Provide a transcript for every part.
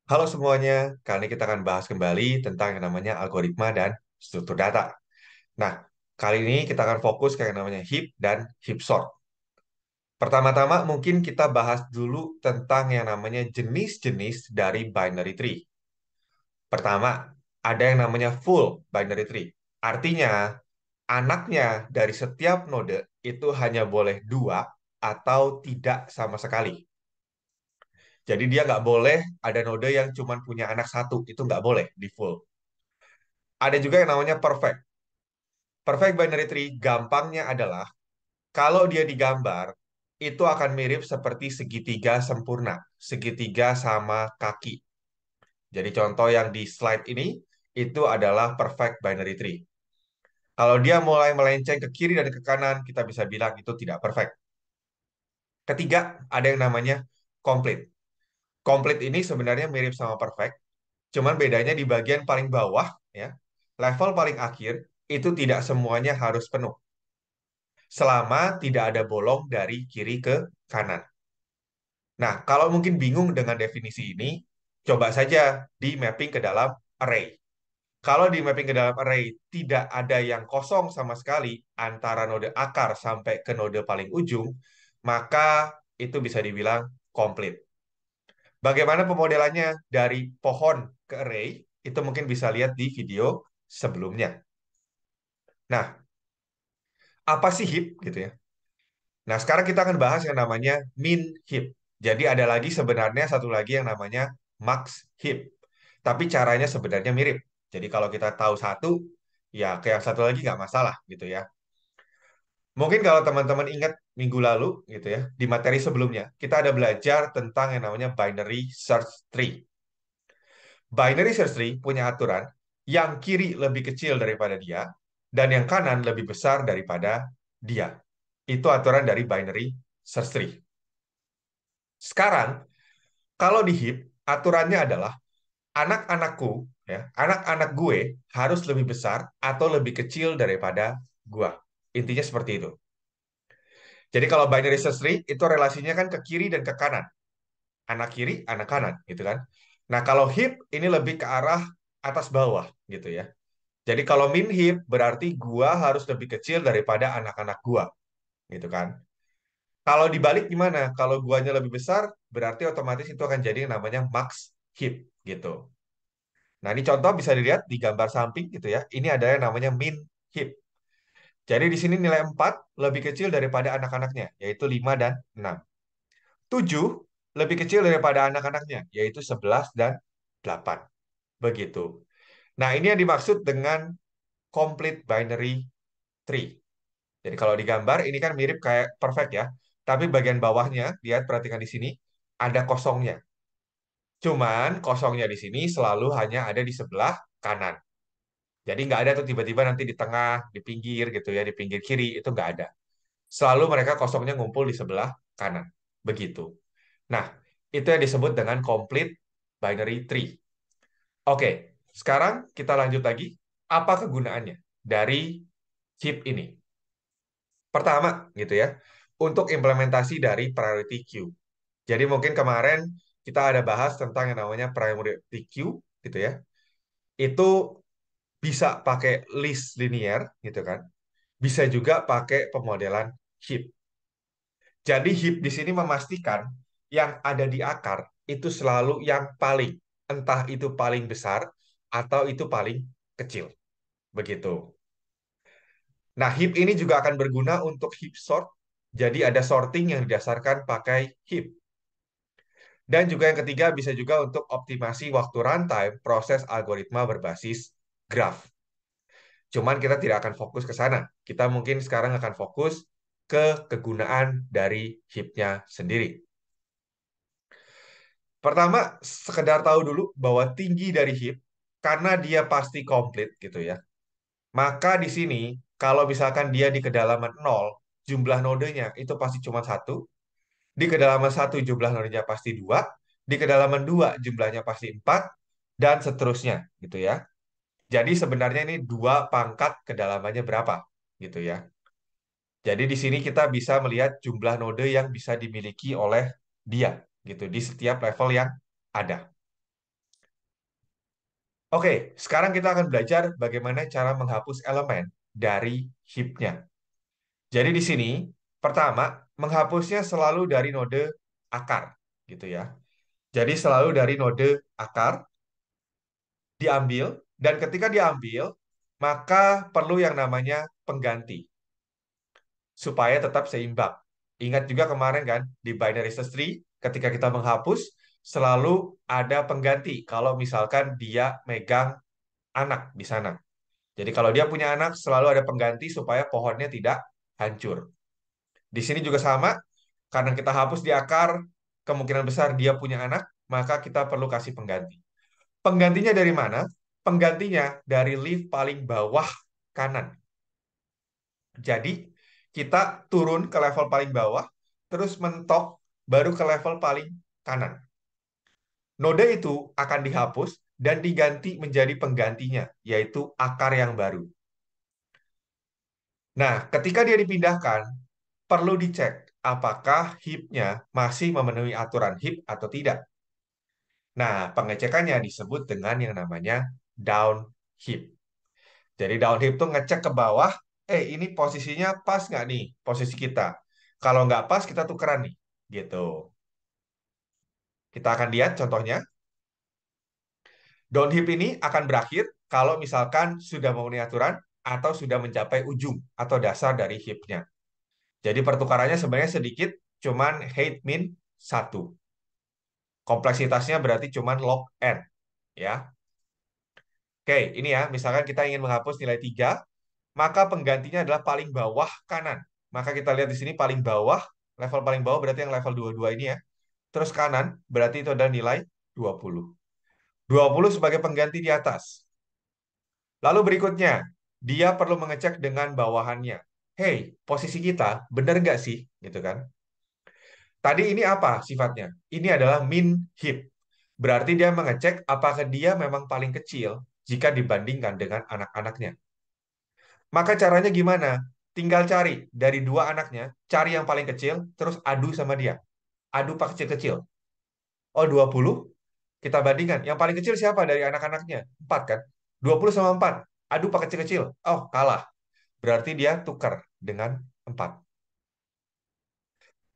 Halo semuanya, kali ini kita akan bahas kembali tentang yang namanya algoritma dan struktur data. Nah, kali ini kita akan fokus ke yang namanya heap dan heap sort. Pertama-tama mungkin kita bahas dulu tentang yang namanya jenis-jenis dari binary tree. Pertama, ada yang namanya full binary tree. Artinya, anaknya dari setiap node itu hanya boleh dua atau tidak sama sekali. Jadi dia nggak boleh ada node yang cuma punya anak satu, itu nggak boleh di full. Ada juga yang namanya perfect. Perfect binary tree gampangnya adalah kalau dia digambar itu akan mirip seperti segitiga sempurna, segitiga sama kaki. Jadi contoh yang di slide ini itu adalah perfect binary tree. Kalau dia mulai melenceng ke kiri dan ke kanan, kita bisa bilang itu tidak perfect. Ketiga, ada yang namanya complete. Complete ini sebenarnya mirip sama perfect, cuman bedanya di bagian paling bawah ya. Level paling akhir itu tidak semuanya harus penuh, selama tidak ada bolong dari kiri ke kanan. Nah, kalau mungkin bingung dengan definisi ini, coba saja di mapping ke dalam array. Kalau di mapping ke dalam array tidak ada yang kosong sama sekali antara node akar sampai ke node paling ujung, maka itu bisa dibilang komplit. Bagaimana pemodelannya dari pohon ke array? Itu mungkin bisa lihat di video sebelumnya. Nah, apa sih heap gitu ya? Nah, sekarang kita akan bahas yang namanya min heap. Jadi ada lagi sebenarnya satu lagi yang namanya max heap. Tapi caranya sebenarnya mirip. Jadi kalau kita tahu satu, ya ke yang satu lagi nggak masalah gitu ya. Mungkin kalau teman-teman ingat minggu lalu gitu ya, di materi sebelumnya, kita ada belajar tentang yang namanya binary search tree. Binary search tree punya aturan yang kiri lebih kecil daripada dia, dan yang kanan lebih besar daripada dia. Itu aturan dari binary search tree. Sekarang, kalau di heap, aturannya adalah anak-anakku, ya, anak-anak gue harus lebih besar atau lebih kecil daripada gua. Intinya seperti itu. Jadi kalau binary search tree itu relasinya kan ke kiri dan ke kanan. Anak kiri, anak kanan, gitu kan. Nah, kalau heap ini lebih ke arah atas bawah, gitu ya. Jadi kalau min heap berarti gua harus lebih kecil daripada anak-anak gua, gitu kan. Kalau dibalik gimana? Kalau guanya lebih besar, berarti otomatis itu akan jadi yang namanya max heap, gitu. Nah, ini contoh bisa dilihat di gambar samping gitu ya. Ini ada yang namanya min heap. Jadi di sini nilai 4 lebih kecil daripada anak-anaknya, yaitu 5 dan 6. 7 lebih kecil daripada anak-anaknya, yaitu 11 dan 8. Begitu. Nah, ini yang dimaksud dengan complete binary tree. Jadi kalau digambar, ini kan mirip kayak perfect ya. Tapi bagian bawahnya, lihat perhatikan di sini, ada kosongnya. Cuman kosongnya di sini selalu hanya ada di sebelah kanan. Jadi nggak ada tuh tiba-tiba nanti di tengah, di pinggir gitu ya, di pinggir kiri, itu nggak ada. Selalu mereka kosongnya ngumpul di sebelah kanan. Begitu. Nah, itu yang disebut dengan complete binary tree. Oke, sekarang kita lanjut lagi. Apa kegunaannya dari chip ini? Pertama, gitu ya, untuk implementasi dari priority queue. Jadi mungkin kemarin kita ada bahas tentang yang namanya priority queue, gitu ya. Itu bisa pakai list linear, gitu kan. Bisa juga pakai pemodelan heap. Jadi heap di sini memastikan yang ada di akar itu selalu yang paling, entah itu paling besar atau itu paling kecil. Begitu. Nah, heap ini juga akan berguna untuk heap sort. Jadi ada sorting yang didasarkan pakai heap. Dan juga yang ketiga bisa juga untuk optimasi waktu runtime proses algoritma berbasis graph. Cuman kita tidak akan fokus ke sana. Kita mungkin sekarang akan fokus ke kegunaan dari heap-nya sendiri. Pertama, sekedar tahu dulu bahwa tinggi dari heap, karena dia pasti komplit gitu ya. Maka di sini, kalau misalkan dia di kedalaman nol, jumlah nodenya itu pasti cuma satu. Di kedalaman satu jumlah nodenya pasti dua. Di kedalaman dua jumlahnya pasti empat. Dan seterusnya gitu ya. Jadi sebenarnya ini dua pangkat kedalamannya berapa gitu ya. Jadi di sini kita bisa melihat jumlah node yang bisa dimiliki oleh dia gitu di setiap level yang ada. Oke, sekarang kita akan belajar bagaimana cara menghapus elemen dari heap-nya. Jadi di sini, pertama, menghapusnya selalu dari node akar, gitu ya. Jadi selalu dari node akar diambil, dan ketika diambil, maka perlu yang namanya pengganti, supaya tetap seimbang. Ingat juga kemarin kan, di binary search tree, ketika kita menghapus, selalu ada pengganti kalau misalkan dia megang anak di sana. Jadi kalau dia punya anak, selalu ada pengganti supaya pohonnya tidak hancur. Di sini juga sama, karena kita hapus di akar, kemungkinan besar dia punya anak, maka kita perlu kasih pengganti. Penggantinya dari mana? Penggantinya dari leaf paling bawah kanan. Jadi kita turun ke level paling bawah, terus mentok, baru ke level paling kanan. Node itu akan dihapus dan diganti menjadi penggantinya, yaitu akar yang baru. Nah, ketika dia dipindahkan, perlu dicek apakah heap-nya masih memenuhi aturan heap atau tidak. Nah, pengecekannya disebut dengan yang namanya down heap. Jadi down heap tuh ngecek ke bawah, ini posisinya pas nggak nih posisi kita. Kalau nggak pas, kita tukeran nih. Gitu. Kita akan lihat contohnya. Down heap ini akan berakhir kalau misalkan sudah memenuhi aturan atau sudah mencapai ujung atau dasar dari heap-nya. Jadi pertukarannya sebenarnya sedikit, cuman height min 1. Kompleksitasnya berarti cuman log n. Ya. Oke, ini ya, misalkan kita ingin menghapus nilai 3, maka penggantinya adalah paling bawah kanan. Maka kita lihat di sini paling bawah, level paling bawah berarti yang level 22 ini ya. Terus kanan berarti itu adalah nilai 20. 20 sebagai pengganti di atas. Lalu berikutnya, dia perlu mengecek dengan bawahannya. Hey, posisi kita benar nggak sih? Gitu kan. Tadi ini apa sifatnya? Ini adalah min heap. Berarti dia mengecek apakah dia memang paling kecil jika dibandingkan dengan anak-anaknya. Maka caranya gimana? Tinggal cari dari dua anaknya, cari yang paling kecil, terus adu sama dia. Adu pak kecil-kecil. Oh, 20, kita bandingkan. Yang paling kecil siapa dari anak-anaknya? 4 kan? 20 sama 4. Adu pak kecil-kecil. Oh, kalah. Berarti dia tukar dengan 4.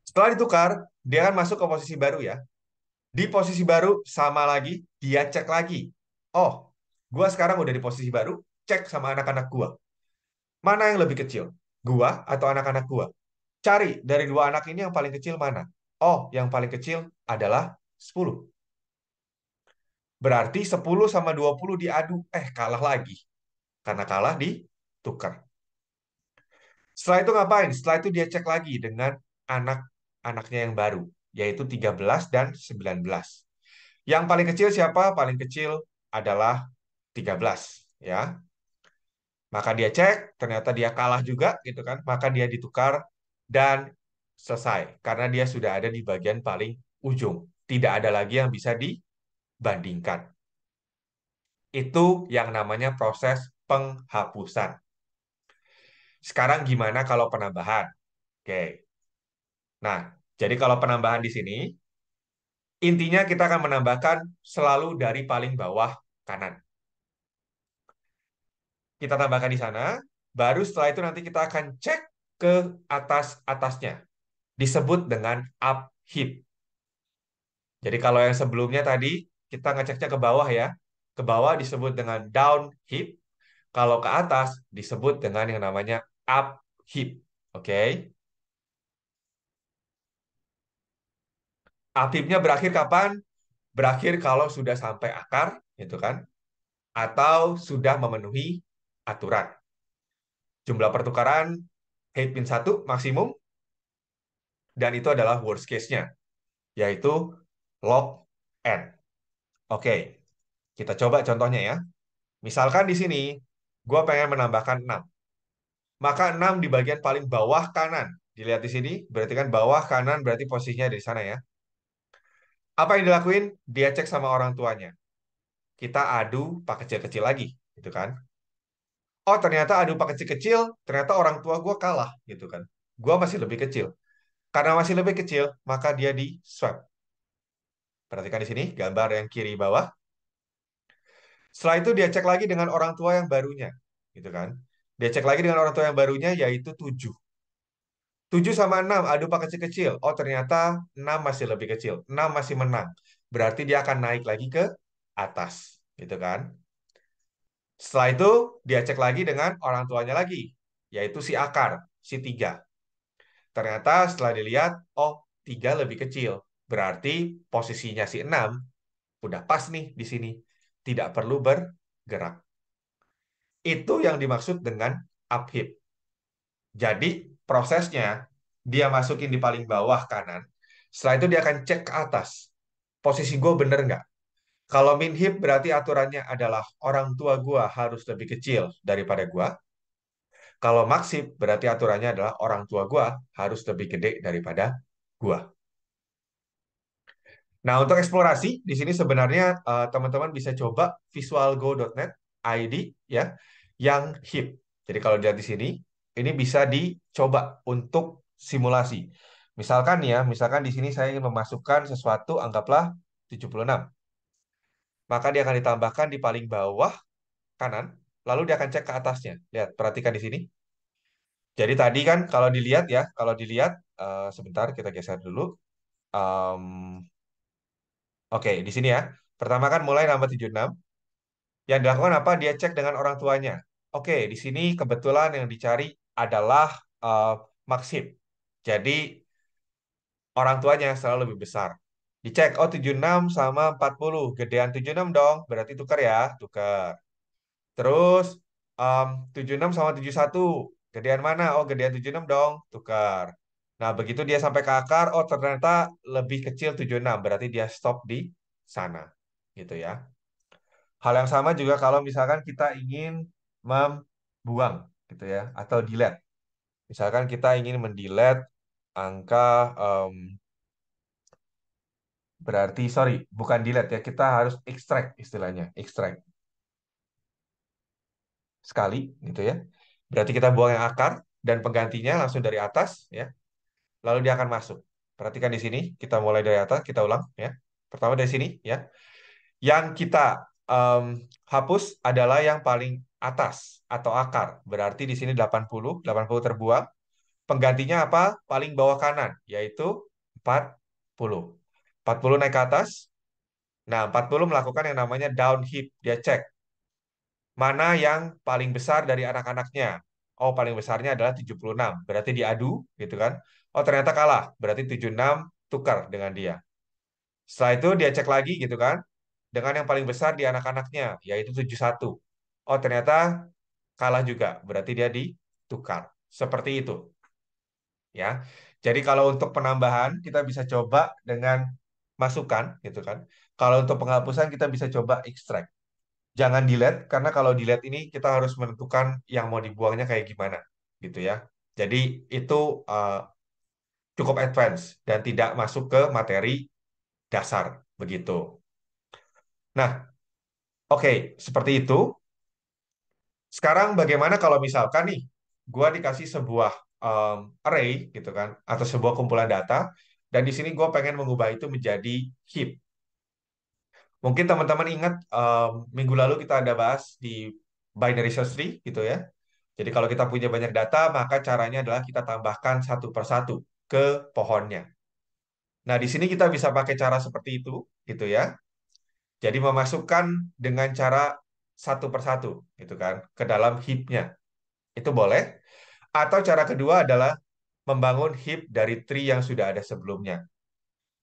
Setelah ditukar, dia akan masuk ke posisi baru ya. Di posisi baru, sama lagi, dia cek lagi. Oh, gua sekarang udah di posisi baru, cek sama anak-anak gua. Mana yang lebih kecil? Gua atau anak-anak gua? Cari dari dua anak ini yang paling kecil mana? Oh, yang paling kecil adalah 10. Berarti 10 sama 20 diadu. Kalah lagi. Karena kalah ditukar. Setelah itu ngapain? Setelah itu dia cek lagi dengan anak-anaknya yang baru, yaitu 13 dan 19. Yang paling kecil siapa? Paling kecil adalah 13, ya. Maka dia cek, ternyata dia kalah juga gitu kan. Maka dia ditukar dan selesai karena dia sudah ada di bagian paling ujung. Tidak ada lagi yang bisa dibandingkan. Itu yang namanya proses penghapusan. Sekarang gimana kalau penambahan? Oke. Nah, jadi kalau penambahan di sini, intinya kita akan menambahkan selalu dari paling bawah kanan. Kita tambahkan di sana, baru setelah itu nanti kita akan cek ke atas-atasnya. Disebut dengan up heap. Jadi kalau yang sebelumnya tadi, kita ngeceknya ke bawah ya. Ke bawah disebut dengan down heap. Kalau ke atas disebut dengan yang namanya up heap. Oke. Up heap-nya berakhir kapan? Berakhir kalau sudah sampai akar, gitu kan? Atau sudah memenuhi aturan. Jumlah pertukaran height min 1 maksimum, dan itu adalah worst case-nya, yaitu log n. Oke, kita coba contohnya ya. Misalkan di sini, gue pengen menambahkan 6. Maka 6 di bagian paling bawah kanan. Dilihat di sini, berarti kan bawah kanan berarti posisinya dari sana ya. Apa yang dilakuin? Dia cek sama orang tuanya. Kita adu pak kecil-kecil lagi, gitu kan. Oh, ternyata adu pak kecil-kecil, ternyata orang tua gue kalah, gitu kan. Gue masih lebih kecil. Karena masih lebih kecil, maka dia di swap. Perhatikan di sini, gambar yang kiri bawah. Setelah itu dia cek lagi dengan orang tua yang barunya, gitu kan. Dia cek lagi dengan orang tua yang barunya, yaitu 7. 7 sama 6, adu pak kecil-kecil. Oh, ternyata 6 masih lebih kecil. 6 masih menang. Berarti dia akan naik lagi ke atas, gitu kan. Setelah itu, dia cek lagi dengan orang tuanya lagi, yaitu si akar, si 3. Ternyata setelah dilihat, oh, 3 lebih kecil. Berarti posisinya si 6 udah pas nih di sini. Tidak perlu bergerak. Itu yang dimaksud dengan upheave. Jadi prosesnya dia masukin di paling bawah kanan. Setelah itu dia akan cek ke atas. Posisi gue bener nggak? Kalau minhip berarti aturannya adalah orang tua gue harus lebih kecil daripada gue. Kalau maksib berarti aturannya adalah orang tua gue harus lebih gede daripada gue. Nah, untuk eksplorasi di sini sebenarnya teman-teman bisa coba visualgo.net ID ya yang hip. Jadi kalau dilihat di sini, ini bisa dicoba untuk simulasi. Misalkan ya, misalkan di sini saya ingin memasukkan sesuatu anggaplah 76. Maka dia akan ditambahkan di paling bawah kanan, lalu dia akan cek ke atasnya. Lihat, perhatikan di sini. Jadi tadi kan kalau dilihat ya, kalau dilihat sebentar kita geser dulu. Em, Oke, di sini ya. Pertama kan mulai nambah 76. Yang dilakukan apa? Dia cek dengan orang tuanya. Oke, di sini kebetulan yang dicari adalah uh, maksib. Jadi orang tuanya yang selalu lebih besar. Dicek, oh 76 sama 40. Gedean 76 dong, berarti tukar ya, tukar. Terus 76 sama 71. Gedean mana? Oh gedean 76 dong, tukar. Nah begitu dia sampai ke akar, oh ternyata lebih kecil 76. Berarti dia stop di sana. Gitu ya. Hal yang sama juga kalau misalkan kita ingin membuang gitu ya atau delete. Misalkan kita ingin mendelete angka em, berarti sorry bukan delete ya kita harus extract istilahnya extract sekali gitu ya. Berarti kita buang yang akar dan penggantinya langsung dari atas ya. Lalu dia akan masuk. Perhatikan di sini kita mulai dari atas kita ulang ya. Pertama dari sini ya. Yang kita em, hapus adalah yang paling atas atau akar. Berarti di sini 80, 80 terbuang. Penggantinya apa? Paling bawah kanan, yaitu 40. 40 naik ke atas. Nah, 40 melakukan yang namanya down heap. Dia cek mana yang paling besar dari anak-anaknya. Oh, paling besarnya adalah 76. Berarti diadu, gitu kan. Oh, ternyata kalah. Berarti 76 tukar dengan dia. Setelah itu dia cek lagi gitu kan dengan yang paling besar di anak-anaknya yaitu 71. Oh, ternyata kalah juga. Berarti dia ditukar. Seperti itu, ya. Jadi kalau untuk penambahan kita bisa coba dengan masukan gitu kan. Kalau untuk penghapusan kita bisa coba extract. Jangan delete karena kalau delete ini kita harus menentukan yang mau dibuangnya kayak gimana gitu ya. Jadi itu uh, cukup advance dan tidak masuk ke materi dasar begitu. Nah, oke, seperti itu. Sekarang bagaimana kalau misalkan nih, gua dikasih sebuah array gitu kan, atau sebuah kumpulan data, dan di sini gua pengen mengubah itu menjadi heap. Mungkin teman-teman ingat minggu lalu kita ada bahas di binary search tree gitu ya. Jadi kalau kita punya banyak data, maka caranya adalah kita tambahkan satu persatu ke pohonnya. Nah, di sini kita bisa pakai cara seperti itu, gitu ya. Jadi memasukkan dengan cara satu persatu, gitu kan, ke dalam heap-nya. Itu boleh. Atau cara kedua adalah membangun heap dari tree yang sudah ada sebelumnya.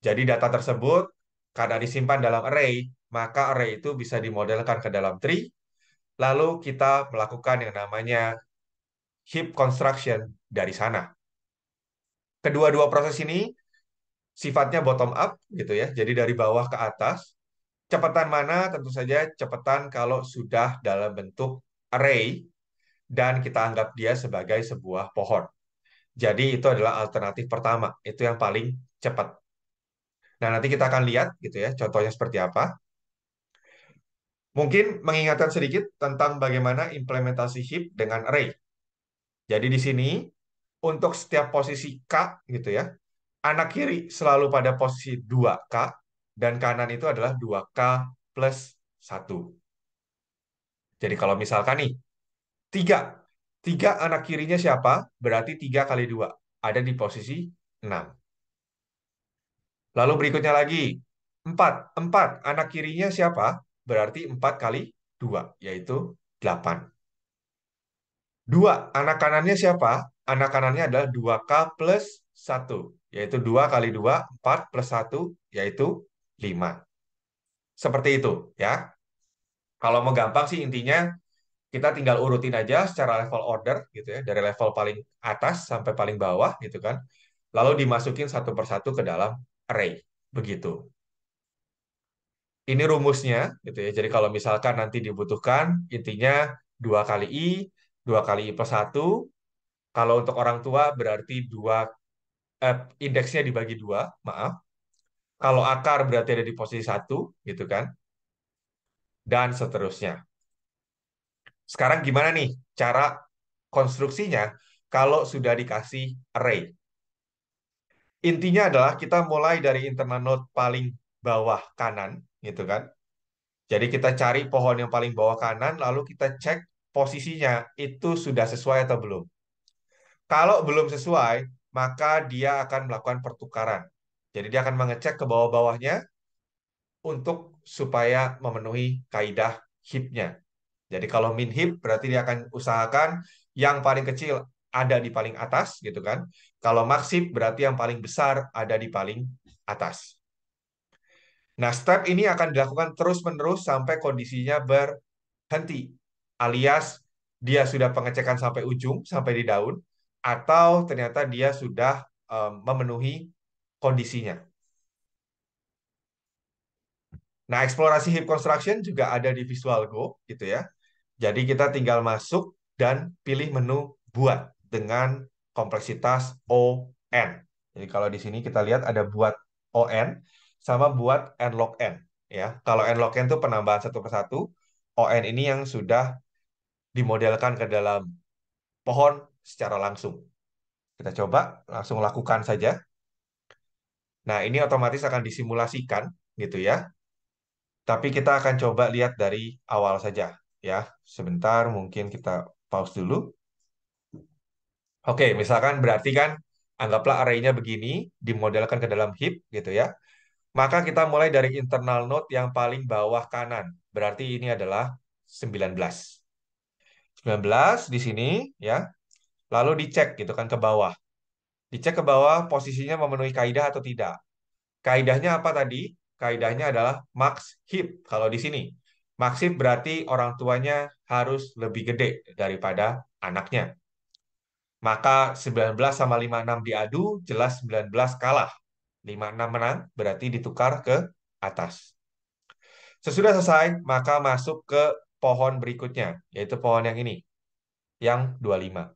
Jadi data tersebut karena disimpan dalam array, maka array itu bisa dimodelkan ke dalam tree, lalu kita melakukan yang namanya heap construction dari sana. Kedua-dua proses ini sifatnya bottom up gitu ya. Jadi dari bawah ke atas. Cepetan mana? Tentu saja cepetan kalau sudah dalam bentuk array dan kita anggap dia sebagai sebuah pohon. Jadi itu adalah alternatif pertama. Itu yang paling cepat. Nah, nanti kita akan lihat gitu ya, contohnya seperti apa. Mungkin mengingatkan sedikit tentang bagaimana implementasi heap dengan array. Jadi di sini untuk setiap posisi K gitu ya, anak kiri selalu pada posisi 2K dan kanan itu adalah 2K plus 1. Jadi kalau misalkan nih, tiga. Tiga anak kirinya siapa? Berarti 3 kali 2. Ada di posisi 6. Lalu berikutnya lagi, 4. 4 anak kirinya siapa? Berarti 4 kali 2, yaitu 8. 2 anak kanannya siapa? Anak kanannya adalah 2K plus 1, yaitu 2 kali 2, 4 plus 1, yaitu 5. Seperti itu, ya. Kalau mau gampang sih intinya kita tinggal urutin aja secara level order gitu ya, dari level paling atas sampai paling bawah gitu kan. Lalu dimasukin satu persatu ke dalam array. Begitu. Ini rumusnya gitu ya. Jadi kalau misalkan nanti dibutuhkan intinya 2 kali I, 2 kali I plus 1. Kalau untuk orang tua berarti eh, indeksnya dibagi 2, maaf. Kalau akar berarti ada di posisi 1 gitu kan. Dan seterusnya. Sekarang gimana nih cara konstruksinya kalau sudah dikasih array? Intinya adalah kita mulai dari internal node paling bawah kanan, gitu kan. Jadi kita cari pohon yang paling bawah kanan, lalu kita cek posisinya itu sudah sesuai atau belum. Kalau belum sesuai, maka dia akan melakukan pertukaran. Jadi dia akan mengecek ke bawah-bawahnya untuk supaya memenuhi kaidah heap-nya. Jadi kalau min heap berarti dia akan usahakan yang paling kecil ada di paling atas gitu kan. Kalau max heap berarti yang paling besar ada di paling atas. Nah, step ini akan dilakukan terus-menerus sampai kondisinya berhenti. Alias dia sudah pengecekan sampai ujung, sampai di daun, atau ternyata dia sudah memenuhi kondisinya. Nah, eksplorasi heap construction juga ada di Visual Go gitu ya. Jadi kita tinggal masuk dan pilih menu buat dengan kompleksitas ON. Jadi kalau di sini kita lihat ada buat ON sama buat nlog n ya. Kalau nlog n itu penambahan satu persatu, ON ini yang sudah dimodelkan ke dalam pohon secara langsung. Kita coba langsung lakukan saja. Nah, ini otomatis akan disimulasikan gitu ya. Tapi kita akan coba lihat dari awal saja ya. Sebentar mungkin kita pause dulu. Oke, misalkan berarti kan anggaplah array-nya begini, dimodelkan ke dalam heap gitu ya. Maka kita mulai dari internal node yang paling bawah kanan. Berarti ini adalah 19. 19 di sini ya. Lalu dicek gitu kan ke bawah. Dicek ke bawah posisinya memenuhi kaidah atau tidak. Kaidahnya apa tadi? Kaidahnya adalah max heap kalau di sini. Max heap berarti orang tuanya harus lebih gede daripada anaknya. Maka 19 sama 56 diadu, jelas 19 kalah. 56 menang, berarti ditukar ke atas. Sesudah selesai, maka masuk ke pohon berikutnya, yaitu pohon yang ini, yang 25.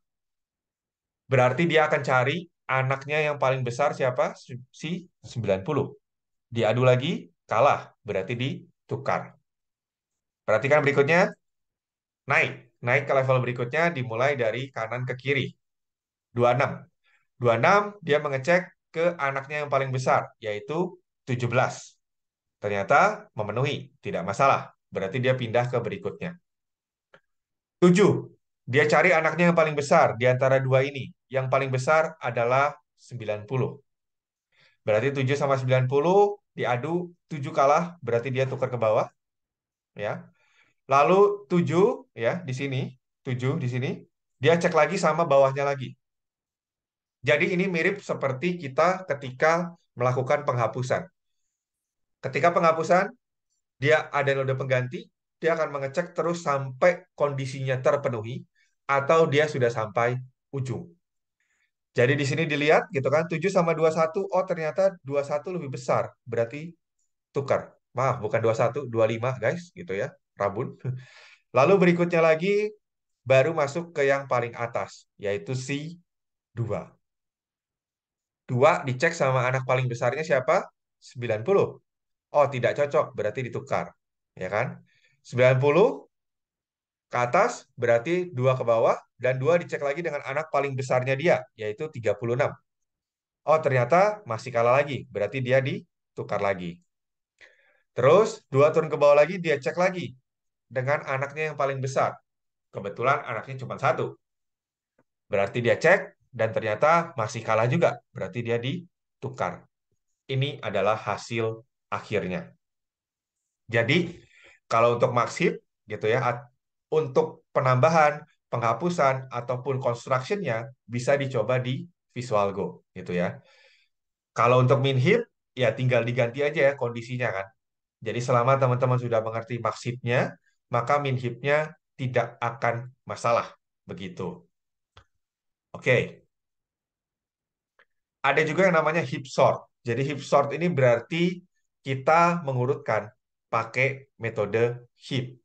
Berarti dia akan cari anaknya yang paling besar siapa? Si 90. Diadu lagi, kalah, berarti ditukar. Perhatikan berikutnya, naik. Naik ke level berikutnya dimulai dari kanan ke kiri. 26. 26 dia mengecek ke anaknya yang paling besar, yaitu 17. Ternyata memenuhi, tidak masalah. Berarti dia pindah ke berikutnya. 7. Dia cari anaknya yang paling besar di antara dua ini. Yang paling besar adalah 90. Berarti 7 sama 90 diadu, 7 kalah, berarti dia tukar ke bawah. Ya. Lalu 7 ya di sini, 7 di sini, dia cek lagi sama bawahnya lagi. Jadi ini mirip seperti kita ketika melakukan penghapusan. Ketika penghapusan, dia ada node pengganti, dia akan mengecek terus sampai kondisinya terpenuhi atau dia sudah sampai ujung. Jadi di sini dilihat gitu kan, 7 sama 21, oh ternyata 21 lebih besar, berarti tukar. Maaf, bukan 21, 25 guys, gitu ya, rabun. Lalu berikutnya lagi baru masuk ke yang paling atas, yaitu si 2. 2 dicek sama anak paling besarnya siapa? 90. Oh, tidak cocok, berarti ditukar. Ya kan? 90 ke atas berarti 2 ke bawah dan 2 dicek lagi dengan anak paling besarnya dia yaitu 36. Oh, ternyata masih kalah lagi, berarti dia ditukar lagi. Terus 2 turun ke bawah lagi dia cek lagi. dengan anaknya yang paling besar. Kebetulan anaknya cuma satu. Berarti dia cek dan ternyata masih kalah juga. Berarti dia ditukar. Ini adalah hasil akhirnya. Jadi kalau untuk Maxit gitu ya, untuk penambahan, penghapusan ataupun construction-nya bisa dicoba di Visual Go gitu ya. Kalau untuk Minhip ya tinggal diganti aja ya kondisinya kan. Jadi selama teman-teman sudah mengerti Maxit-nya, maka Minhip-nya tidak akan masalah begitu. Oke, ada juga yang namanya heap sort. Jadi heap sort ini berarti kita mengurutkan pakai metode heap.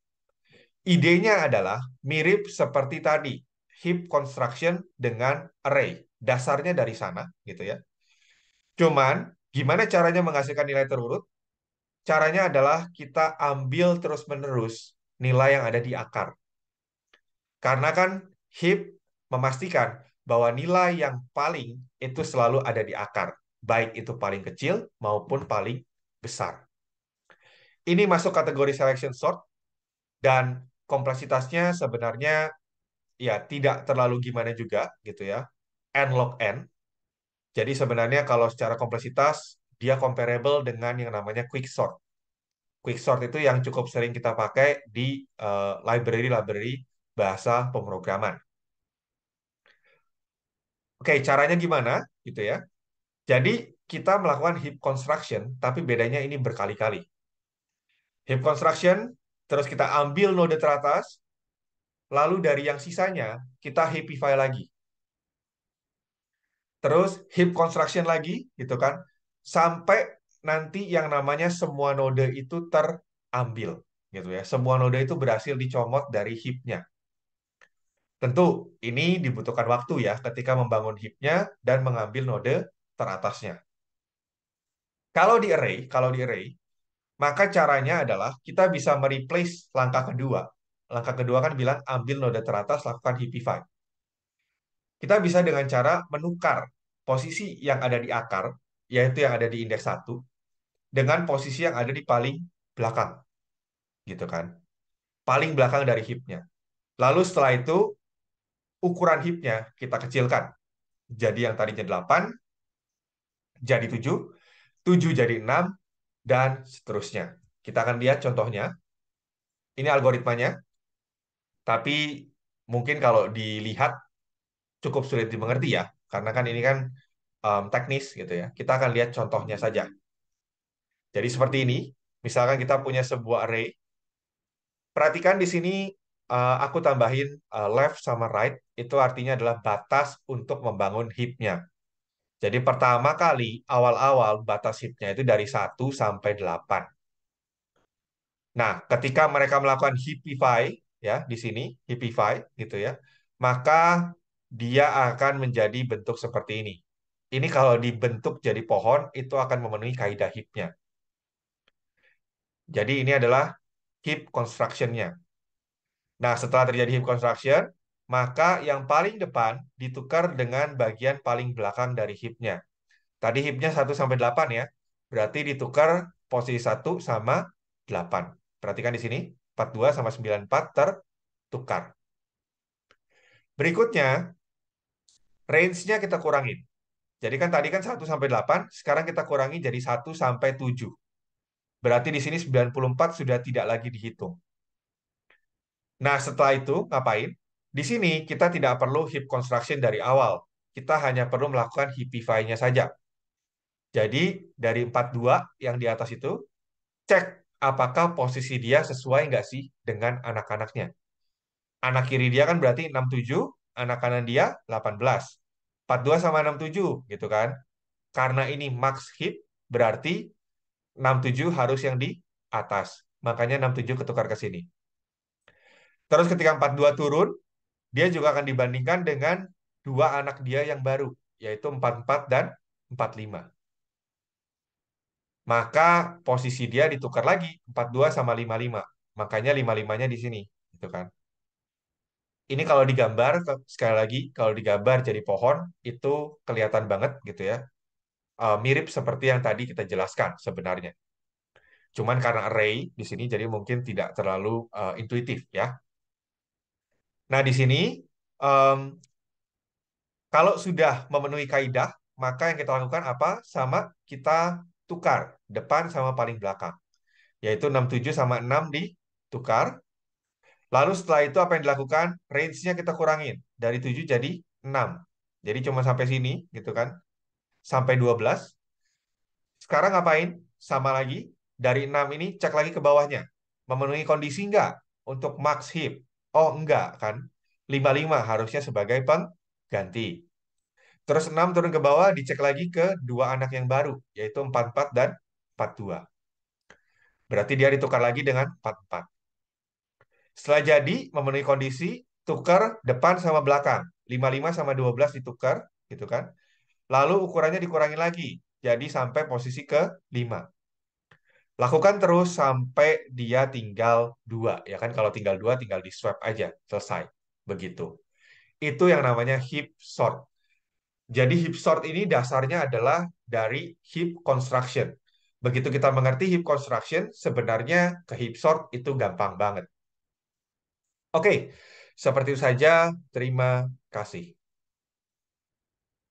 Idenya adalah mirip seperti tadi, heap construction dengan array. Dasarnya dari sana, gitu ya. Cuman, gimana caranya menghasilkan nilai terurut? Caranya adalah kita ambil terus-menerus nilai yang ada di akar. Karena kan heap memastikan bahwa nilai yang paling itu selalu ada di akar. Baik itu paling kecil maupun paling besar. Ini masuk kategori selection sort dan kompleksitasnya sebenarnya ya tidak terlalu gimana juga gitu ya. N log N. Jadi sebenarnya kalau secara kompleksitas dia comparable dengan yang namanya quicksort. Quicksort itu yang cukup sering kita pakai di library-library bahasa pemrograman. Oke, caranya gimana gitu ya. Jadi kita melakukan heap construction, tapi bedanya ini berkali-kali. Heap construction, terus kita ambil node teratas, lalu dari yang sisanya kita heapify lagi. Terus heap construction lagi, gitu kan, sampai nanti yang namanya semua node itu terambil, gitu ya. Semua node itu berhasil dicomot dari heapnya. Tentu ini dibutuhkan waktu ya ketika membangun heapnya dan mengambil node teratasnya. Kalau di array, maka caranya adalah kita bisa mereplace langkah kedua. Langkah kedua kan bilang ambil node teratas, lakukan heapify. Kita bisa dengan cara menukar posisi yang ada di akar, yaitu yang ada di indeks satu dengan posisi yang ada di paling belakang, gitu kan. Paling belakang dari heapnya. Lalu setelah itu, ukuran heapnya kita kecilkan. Jadi yang tadinya 8 jadi 7, 7 jadi 6, dan seterusnya. Kita akan lihat contohnya. Ini algoritmanya, tapi mungkin kalau dilihat cukup sulit dimengerti ya, karena kan ini kan teknis gitu ya. Kita akan lihat contohnya saja. Jadi seperti ini, misalkan kita punya sebuah array. Perhatikan di sini aku tambahin left sama right, itu artinya adalah batas untuk membangun heap-nya. Jadi pertama kali awal-awal batas heap-nya itu dari 1 sampai 8. Nah, ketika mereka melakukan heapify ya di sini, heapify gitu ya, maka dia akan menjadi bentuk seperti ini. Ini kalau dibentuk jadi pohon itu akan memenuhi kaidah heap-nya. Jadi ini adalah heap construction-nya. Nah, setelah terjadi heap construction, maka yang paling depan ditukar dengan bagian paling belakang dari heap-nya. Tadi heap-nya 1 sampai 8 ya. Berarti ditukar posisi 1 sama 8. Perhatikan di sini, 42 sama 94 tertukar. Berikutnya, range-nya kita kurangin. Jadi kan tadi kan 1 sampai 8, sekarang kita kurangi jadi 1 sampai 7. Berarti di sini 94 sudah tidak lagi dihitung. Nah, setelah itu ngapain? Di sini kita tidak perlu heap construction dari awal. Kita hanya perlu melakukan heapify-nya saja. Jadi dari 42 yang di atas itu, cek apakah posisi dia sesuai nggak sih dengan anak-anaknya. Anak kiri dia kan berarti 67, anak kanan dia 18. 42 sama 67 gitu kan. Karena ini max heap, berarti 67 harus yang di atas. Makanya 67 ketukar ke sini. Terus ketika 42 turun, dia juga akan dibandingkan dengan dua anak dia yang baru, yaitu 44 dan 45. Maka posisi dia ditukar lagi 42 sama 55. Makanya 55-nya di sini, gitu kan. Ini kalau digambar sekali lagi kalau digambar jadi pohon itu kelihatan banget gitu ya. Mirip seperti yang tadi kita jelaskan sebenarnya. Cuman karena array di sini jadi mungkin tidak terlalu intuitif ya. Nah, di sini em, kalau sudah memenuhi kaidah, maka yang kita lakukan apa? Sama kita tukar depan sama paling belakang, yaitu 67 sama 6 ditukar. Lalu setelah itu apa yang dilakukan? Range-nya kita kurangin dari 7 jadi 6. Jadi cuma sampai sini gitu kan. Sampai 12. Sekarang ngapain? Sama lagi. Dari 6 ini cek lagi ke bawahnya. Memenuhi kondisi enggak untuk max hip? Oh enggak kan. 55 harusnya sebagai pengganti. Terus 6 turun ke bawah dicek lagi ke dua anak yang baru. Yaitu 44 dan 42. Berarti dia ditukar lagi dengan 44. Setelah jadi memenuhi kondisi, tukar depan sama belakang. 55 sama 12 ditukar, gitu kan. Lalu ukurannya dikurangi lagi. Jadi sampai posisi ke 5. Lakukan terus sampai dia tinggal 2. Ya kan kalau tinggal 2 tinggal di swap aja. Selesai. Begitu. Itu yang namanya heap sort. Jadi heap sort ini dasarnya adalah dari heap construction. Begitu kita mengerti heap construction, sebenarnya ke heap sort itu gampang banget. Oke, seperti itu saja. Terima kasih.